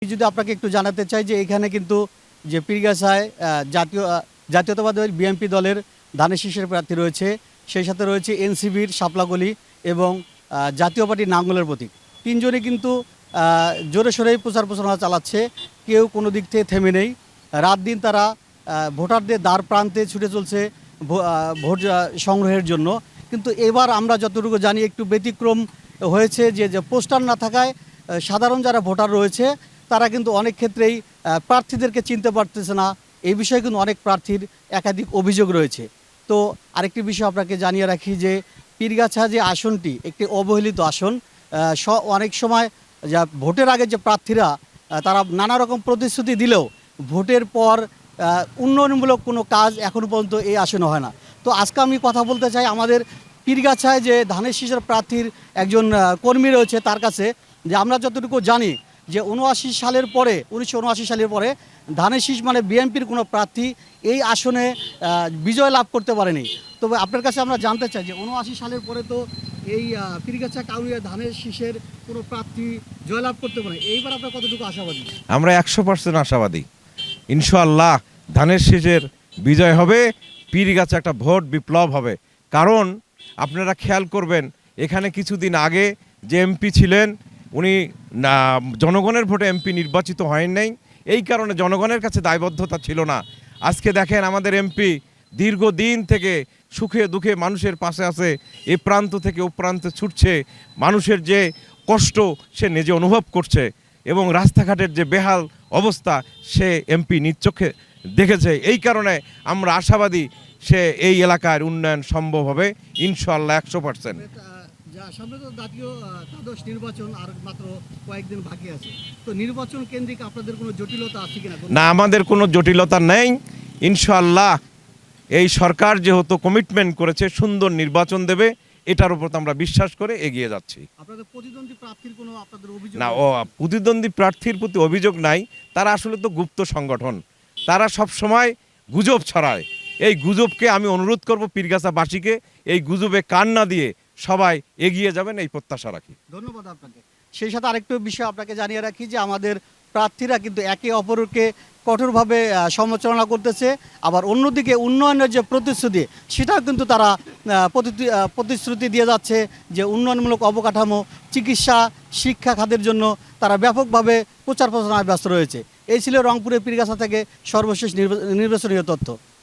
যদি আপনাকে একটু জানাতে চাই যে এখানে কিন্তু যে পীরগাছায় জাতীয়তাবাদী বিএনপি দলের ধানের শীষের প্রার্থী রয়েছে, সেই সাথে রয়েছে এনসিবির শাপলাকলি এবং জাতীয় পার্টির নাঙ্গলের প্রতীক। তিনজনই কিন্তু জোরে সোরেই প্রচার প্রচারণা চালাচ্ছে, কেউ কোনো দিক থেকে থেমে নেই। রাত দিন তারা ভোটারদের দ্বার প্রান্তে ছুটে চলছে ভোট সংগ্রহের জন্য। কিন্তু এবার আমরা যতটুকু জানি একটু ব্যতিক্রম হয়েছে, যে পোস্টার না থাকায় সাধারণ যারা ভোটার রয়েছে তারা কিন্তু অনেক ক্ষেত্রেই প্রার্থীদেরকে চিনতে পারতেছে না। এই বিষয়ে কিন্তু অনেক প্রার্থীর একাধিক অভিযোগ রয়েছে। তো আরেকটি বিষয় আপনাকে জানিয়ে রাখি যে পীরগাছা যে আসনটি একটি অবহেলিত আসন। অনেক সময় যা ভোটের আগে যে প্রার্থীরা তারা নানা রকম প্রতিশ্রুতি দিলেও ভোটের পর উন্নয়নমূলক কোনো কাজ এখনও পর্যন্ত এই আসনে হয় না। তো আজকে আমি কথা বলতে চাই আমাদের পীরগাছায় যে ধানের শীষের প্রার্থীর একজন কর্মী রয়েছে তার কাছে, যে আমরা যতটুকু জানি যে 1979 সালের পরে ধানের শীষ মানে বিএনপির কোনো প্রার্থী এই আসনে বিজয় লাভ করতে পারেনি। তবে আপনার কাছে আমরা জানতে চাই যে 79 সালের পরে তো এই পীরগাছা কাউরিয়া ধানের শীষের কোনো প্রার্থী জয়লাভ করতে পারে, এইবার আপনার কতটুকু আশাবাদী? আমরা 100% আশাবাদী। ইনশাআল্লাহ ধানের শীষের বিজয় হবে, পীরগাছা একটা ভোট বিপ্লব হবে। কারণ আপনারা খেয়াল করবেন, এখানে কিছুদিন আগে যে এমপি ছিলেন উনি জনগণের ভোটে এমপি নির্বাচিত হয়েন নাই। এই কারণে জনগণের কাছে দায়বদ্ধতা ছিল না। আজকে দেখেন আমাদের এমপি দীর্ঘদিন থেকে সুখে দুঃখে মানুষের পাশে আছে, এ প্রান্ত থেকে ও প্রান্তে ছুটছে, মানুষের যে কষ্ট সে নিজে অনুভব করছে এবং রাস্তাঘাটের যে বেহাল অবস্থা সে এমপি নিজ চোখে দেখেছে। এই কারণে আমরা আশাবাদী সে এই এলাকার উন্নয়ন সম্ভব হবে ইনশাআল্লাহ 100%। সামনে তো জাতীয় দ্বাদশ নির্বাচন আর মাত্র কয়েকদিন বাকি আছে, তো নির্বাচন কেন্দ্রিক আপনাদের কোনো জটিলতা আছে কিনা? না, আমাদের কোনো জটিলতা নেই। ইনশাআল্লাহ এই সরকার যেহেতু কমিটমেন্ট করেছে সুন্দর নির্বাচন দেবে, এটার উপর আমরা বিশ্বাস করে এগিয়ে যাচ্ছি। আপনাদের প্রতিদ্বন্দ্বী প্রার্থীর কোনো আপনাদের অভিযোগ? না, প্রতিদ্বন্দ্বী প্রার্থীর প্রতি অভিযোগ নাই। তারা আসলে তো গুপ্ত সংগঠন, তারা সব সময় গুজব ছড়ায়। এই গুজবকে আমি অনুরোধ করব পীরগাছাবাসীকে এই গুজবে কান না দিয়ে সবাই এগিয়ে যাবেন এই প্রত্যাশা রাখি। ধন্যবাদ আপনাকে। সেই সাথে আরেকটু বিষয় আপনাকে জানিয়ে রাখি যে আমাদের প্রার্থীরা কিন্তু একে অপরকে কঠোরভাবে সমালোচনা করতেছে, আবার অন্যদিকে উন্নয়নের যে প্রতিশ্রুতি সেটাও কিন্তু তারা প্রতিশ্রুতি দিয়ে যাচ্ছে যে উন্নয়নমূলক অবকাঠামো, চিকিৎসা, শিক্ষা খাতের জন্য তারা ব্যাপকভাবে প্রচার প্রচারণায় ব্যস্ত রয়েছে। এই ছিল রংপুরের পীরগাছা থেকে সর্বশেষ নির্বাচনীয় তথ্য।